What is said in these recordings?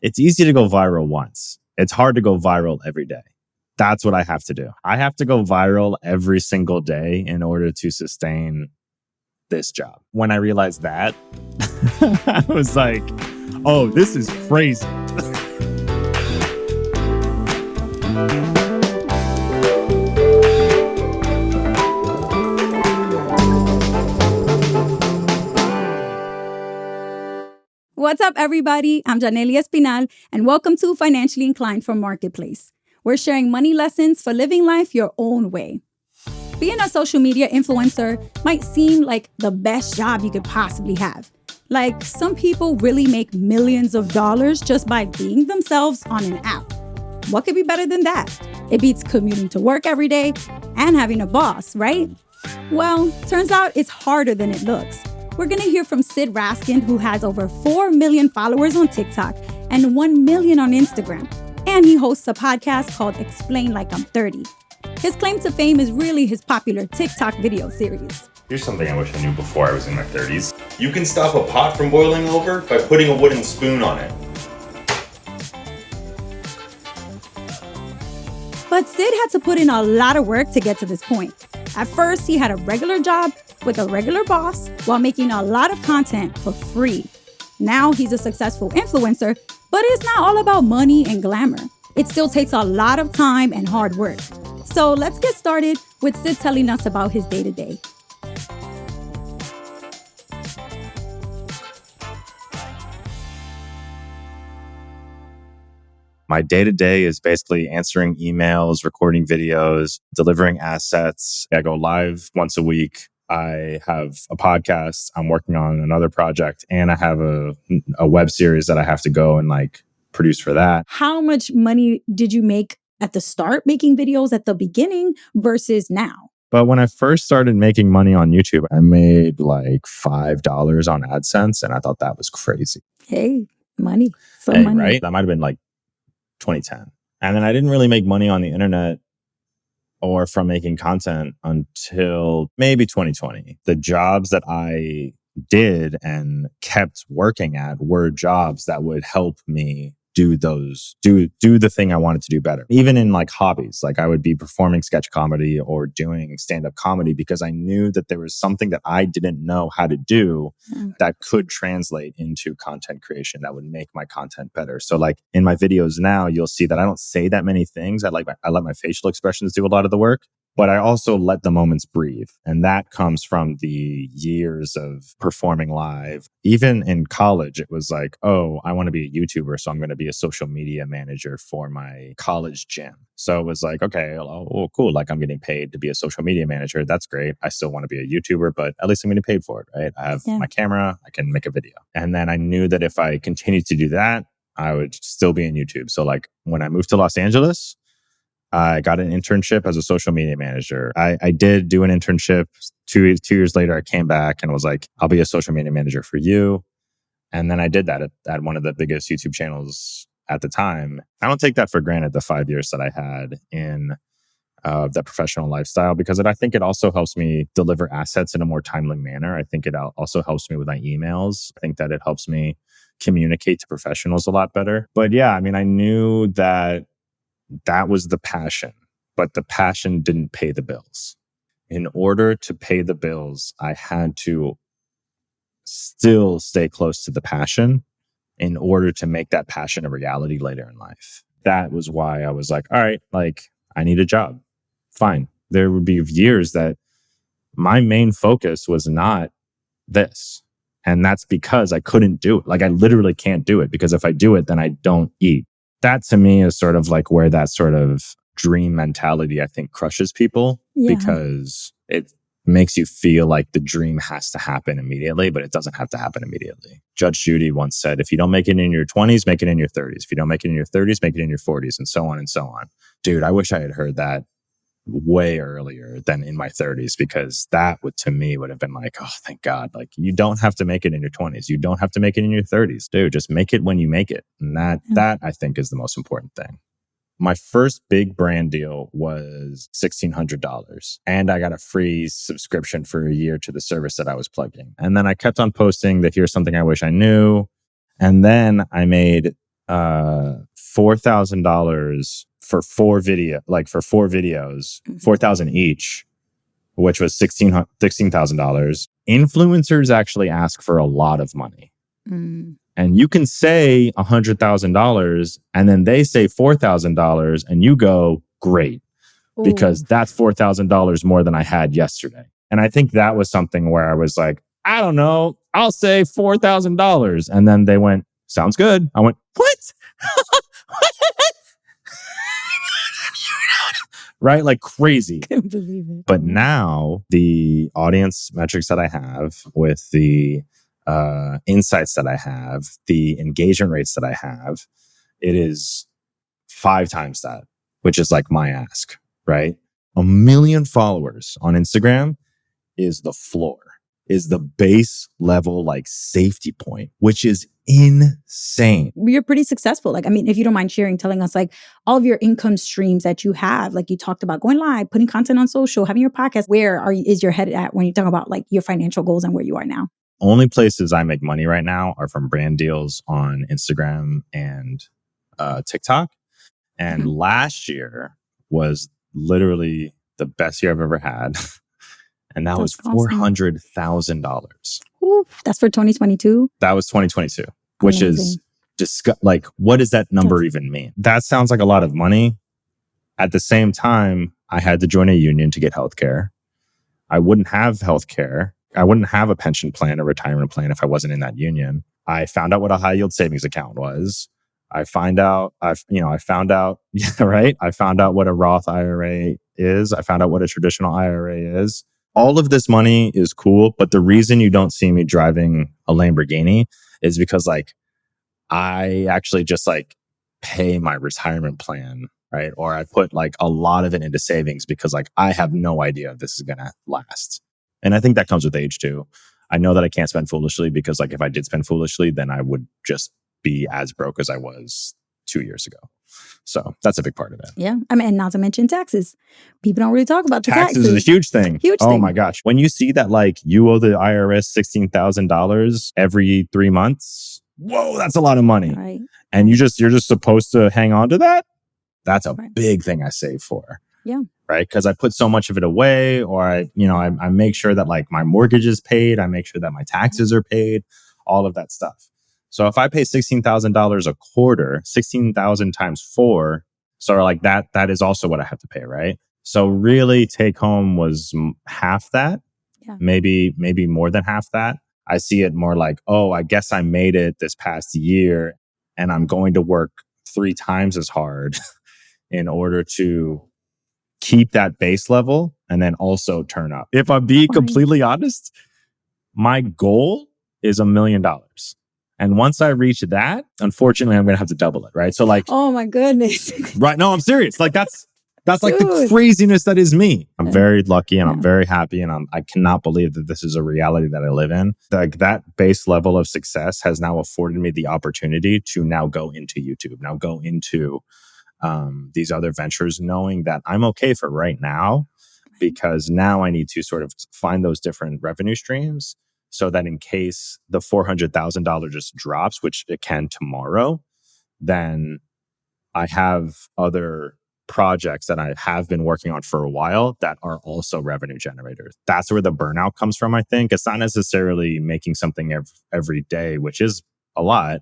It's easy to go viral once. It's hard to go viral every day. That's what I have to do. I have to go viral every single day in order to sustain this job. When I realized that, I was like, oh, this is crazy. What's up, everybody? I'm Janelia Espinal, and welcome to Financially Inclined from Marketplace. We're sharing money lessons for living life your own way. Being a social media influencer might seem like the best job you could possibly have. Like, some people really make millions of dollars just by being themselves on an app. What could be better than that? It beats commuting to work every day and having a boss, right? Well, turns out it's harder than it looks. We're going to hear from Sid Raskin, who has over 4 million followers on TikTok and 1 million on Instagram. And he hosts a podcast called Explain Like I'm 30. His claim to fame is really his popular TikTok video series. Here's something I wish I knew before I was in my 30s. You can stop a pot from boiling over by putting a wooden spoon on it. But Sid had to put in a lot of work to get to this point. At first, he had a regular job with a regular boss while making a lot of content for free. Now he's a successful influencer, but it's not all about money and glamour. It still takes a lot of time and hard work. So let's get started with Sid telling us about his day-to-day. My day-to-day is basically answering emails, recording videos, delivering assets. I go live once a week. I have a podcast. I'm working on another project, and I have a web series that I have to go and produce for that. How much money did you make at the start making videos at the beginning versus now? But when I first started making money on YouTube, I made $5 on AdSense, and I thought that was crazy. Hey, money. Money. Right? That might have been 2010. And then I didn't really make money on the internet or from making content until maybe 2020. The jobs that I did and kept working at were jobs that would help me do the thing I wanted to do better. Even in hobbies, I would be performing sketch comedy or doing stand-up comedy because I knew that there was something that I didn't know how to do that could translate into content creation that would make my content better. So in my videos now, you'll see that I don't say that many things. I let my facial expressions do a lot of the work. But I also let the moments breathe. And that comes from the years of performing live. Even in college, it was oh, I want to be a YouTuber, so I'm going to be a social media manager for my college gym. So it was okay, oh, cool. I'm getting paid to be a social media manager. That's great. I still want to be a YouTuber, but at least I'm getting paid for it, right? I have my camera. I can make a video. And then I knew that if I continued to do that, I would still be in YouTube. So when I moved to Los Angeles, I got an internship as a social media manager. I did do an internship. Two years later, I came back and was I'll be a social media manager for you. And then I did that at one of the biggest YouTube channels at the time. I don't take that for granted, the 5 years that I had in that professional lifestyle, because I think it also helps me deliver assets in a more timely manner. I think it also helps me with my emails. I think that it helps me communicate to professionals a lot better. But yeah, I knew that was the passion, but the passion didn't pay the bills. In order to pay the bills, I had to still stay close to the passion in order to make that passion a reality later in life. That was why I was all right, I need a job. Fine. There would be years that my main focus was not this. And that's because I couldn't do it. I literally can't do it, because if I do it, then I don't eat. That to me is sort of where that sort of dream mentality, I think, crushes people, because it makes you feel like the dream has to happen immediately, but it doesn't have to happen immediately. Judge Judy once said, if you don't make it in your 20s, make it in your 30s. If you don't make it in your 30s, make it in your 40s, and so on and so on. Dude, I wish I had heard that way earlier than in my 30s, because that would have been oh, thank God. You don't have to make it in your 20s. You don't have to make it in your 30s. Dude, just make it when you make it. And that I think is the most important thing. My first big brand deal was $1,600, and I got a free subscription for a year to the service that I was plugging. And then I kept on posting that here's something I wish I knew. And then I made $4,000 for four videos, Mhm. 4,000 each, which was $16,000. Influencers actually ask for a lot of money. Mm. And you can say $100,000 and then they say $4,000 and you go, great, because Ooh. that's $4,000 more than I had yesterday. And I think that was something where I was like, I don't know, I'll say $4,000. And then they went, sounds good. I went, what? Right? Like crazy. Can't believe it. But now the audience metrics that I have with the insights that I have, the engagement rates that I have, it is 5 times that, which is like my ask, right? 1 million followers on Instagram is the floor, is the base level like safety point, which is insane. You're pretty successful. Like, I mean, if you don't mind sharing, telling us like all of your income streams that you have, like you talked about going live, putting content on social, having your podcast, is your head at when you talk about like your financial goals and where you are now? Only places I make money right now are from brand deals on Instagram and TikTok. And last year was literally the best year I've ever had. And that was That's awesome. $400,000. Oof, that's for 2022. That was 2022, which is like, what does that number even mean? That sounds like a lot of money. At the same time, I had to join a union to get healthcare. I wouldn't have healthcare. I wouldn't have a pension plan or retirement plan if I wasn't in that union. I found out what a high yield savings account was. I found out, yeah, right. I found out what a Roth IRA is. I found out what a traditional IRA is. All of this money is cool, but the reason you don't see me driving a Lamborghini is because like I actually just like pay my retirement plan, right? Or I put like a lot of it into savings because like I have no idea if this is going to last. And I think that comes with age too. I know that I can't spend foolishly because like if I did spend foolishly, then I would just be as broke as I was 2 years ago. So that's a big part of it. Yeah. I mean, and not to mention taxes. People don't really talk about the taxes. Taxes is a huge thing. Huge oh thing. my gosh. When you see that like you owe the IRS $16,000 every 3 months, whoa, that's a lot of money. Right. And you're just supposed to hang on to that. That's a big thing I save for. Yeah. Right. Because I put so much of it away, or I make sure that like my mortgage is paid. I make sure that my taxes are paid, all of that stuff. So if I pay $16,000 a quarter, 16,000 times 4, so like that is also what I have to pay, right? So really take home was half that, maybe more than half that. I see it more like, oh, I guess I made it this past year and I'm going to work 3 times as hard in order to keep that base level and then also turn up. If I'm being completely honest, my goal is $1 million. And once I reach that, unfortunately, I'm going to have to double it, right? So like, oh my goodness. Right. No, I'm serious. Like that's like the craziness that is me. I'm very lucky and I'm very happy. And I cannot believe that this is a reality that I live in. Like that base level of success has now afforded me the opportunity to now go into YouTube, now go into these other ventures, knowing that I'm okay for right now, because now I need to sort of find those different revenue streams so that in case the $400,000 just drops, which it can tomorrow, then I have other projects that I have been working on for a while that are also revenue generators. That's where the burnout comes from, I think. It's not necessarily making something every day, which is a lot.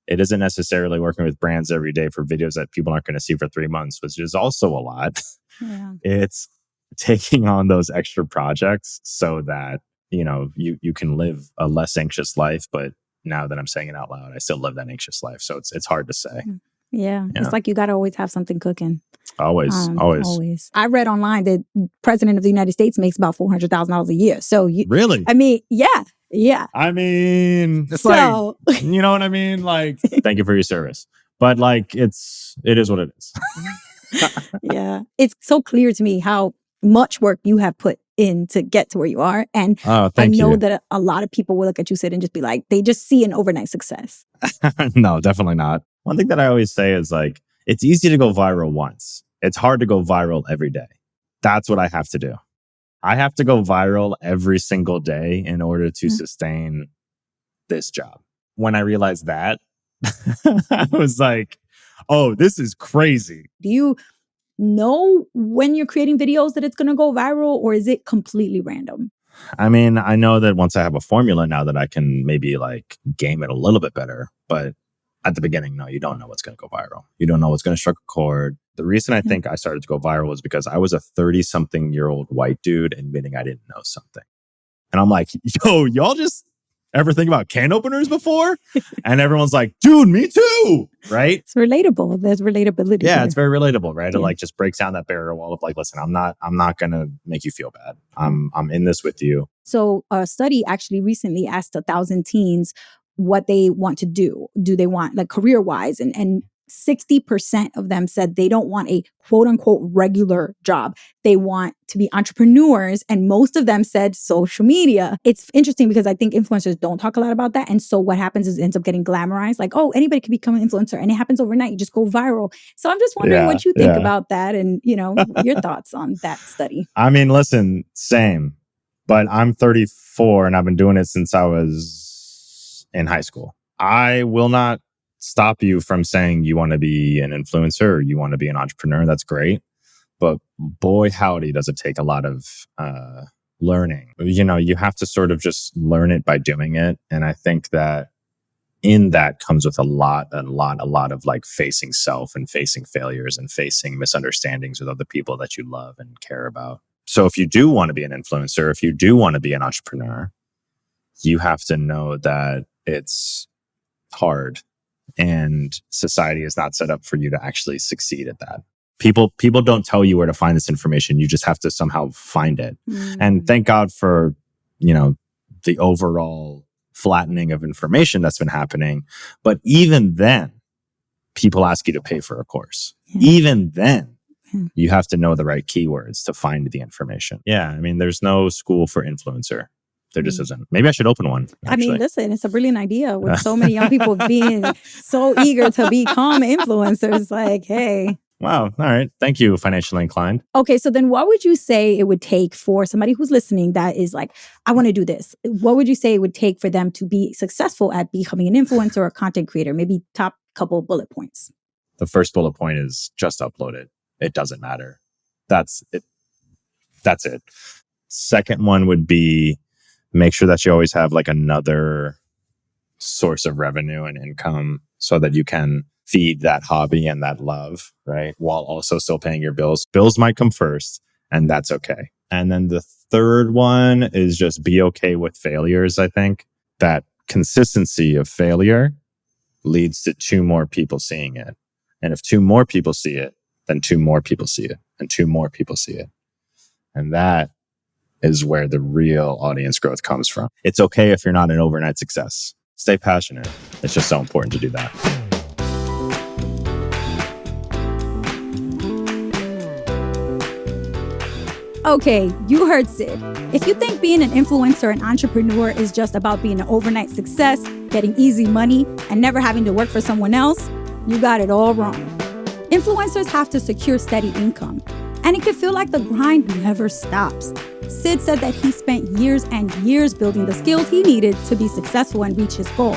It isn't necessarily working with brands every day for videos that people aren't going to see for 3 months, which is also a lot. Yeah. It's taking on those extra projects so that, you can live a less anxious life. But now that I'm saying it out loud, I still live that anxious life. So it's hard to say. Yeah. It's like you got to always have something cooking. Always. I read online that President of the United States makes about $400,000 a year. So really? I mean, yeah. I mean, it's like, you know what I mean? Like, thank you for your service. But like, it is what it is. Yeah. It's so clear to me how much work you have put in to get to where you are. And I know that a lot of people will look at you, sit and just be like, they just see an overnight success. No, definitely not. One thing that I always say is like, it's easy to go viral once. It's hard to go viral every day. That's what I have to do. I have to go viral every single day in order to sustain this job. When I realized that, I was like, oh, this is crazy. Do you know when you're creating videos that it's going to go viral, or is it completely random? I mean, I know that once I have a formula now that I can maybe like game it a little bit better. But at the beginning, no, you don't know what's going to go viral. You don't know what's going to strike a chord. The reason I think I started to go viral was because I was a 30-something-year-old white dude admitting I didn't know something. And I'm like, yo, y'all just ever think about can openers before? And everyone's like, dude, me too. Right? It's relatable. There's relatability. Yeah, there. it's very relatable, right? Yeah. It like just breaks down that barrier wall of like, listen, I'm not gonna make you feel bad. I'm in this with you. So a study actually recently asked 1,000 teens what they want to do. Do they want, like, career-wise? And 60% of them said they don't want a quote-unquote regular job. They want to be entrepreneurs, and most of them said social media. It's interesting because I think influencers don't talk a lot about that, and so what happens is it ends up getting glamorized, like, oh, anybody can become an influencer, and it happens overnight. You just go viral. So I'm just wondering what you think about that, and your thoughts on that study. I mean, listen, same, but I'm 34 and I've been doing it since I was in high school. I will not stop you from saying you want to be an influencer or you want to be an entrepreneur. That's great. But boy, howdy, does it take a lot of learning. You have to sort of just learn it by doing it. And I think that in that comes with a lot of like facing self and facing failures and facing misunderstandings with other people that you love and care about. So if you do want to be an influencer, if you do want to be an entrepreneur, you have to know that it's hard. And society is not set up for you to actually succeed at that. People don't tell you where to find this information. You just have to somehow find it. And thank God for, the overall flattening of information that's been happening. But even then, people ask you to pay for a course. Even then, you have to know the right keywords to find the information. Yeah, I mean, there's no school for influencer. There just isn't. Maybe I should open one. Actually. I mean, listen, it's a brilliant idea with so many young people being so eager to become influencers. Like, hey. Wow. All right. Thank you, Financially Inclined. Okay. So then what would you say it would take for somebody who's listening that is like, I want to do this? What would you say it would take for them to be successful at becoming an influencer or a content creator? Maybe top couple bullet points. The first bullet point is just upload it. It doesn't matter. That's it. That's it. Second one would be make sure that you always have like another source of revenue and income so that you can feed that hobby and that love, right? While also still paying your bills. Bills might come first, and that's okay. And then the third one is just be okay with failures. I think that consistency of failure leads to 2 more people seeing it. And if 2 more people see it, then 2 more people see it, and 2 more people see it. And that is where the real audience growth comes from. It's okay if you're not an overnight success. Stay passionate. It's just so important to do that. Okay, you heard Sid. If you think being an influencer and entrepreneur is just about being an overnight success, getting easy money, and never having to work for someone else, you got it all wrong. Influencers have to secure steady income, and it can feel like the grind never stops. Sid said that he spent years and years building the skills he needed to be successful and reach his goal.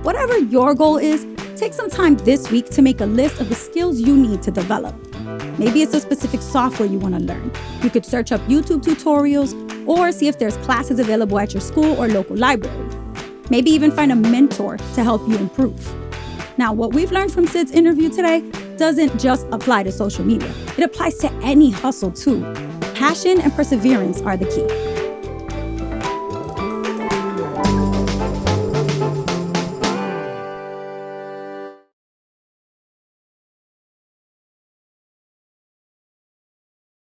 Whatever your goal is, take some time this week to make a list of the skills you need to develop. Maybe it's a specific software you want to learn. You could search up YouTube tutorials or see if there's classes available at your school or local library. Maybe even find a mentor to help you improve. Now, what we've learned from Sid's interview today doesn't just apply to social media. It applies to any hustle too. Passion and perseverance are the key.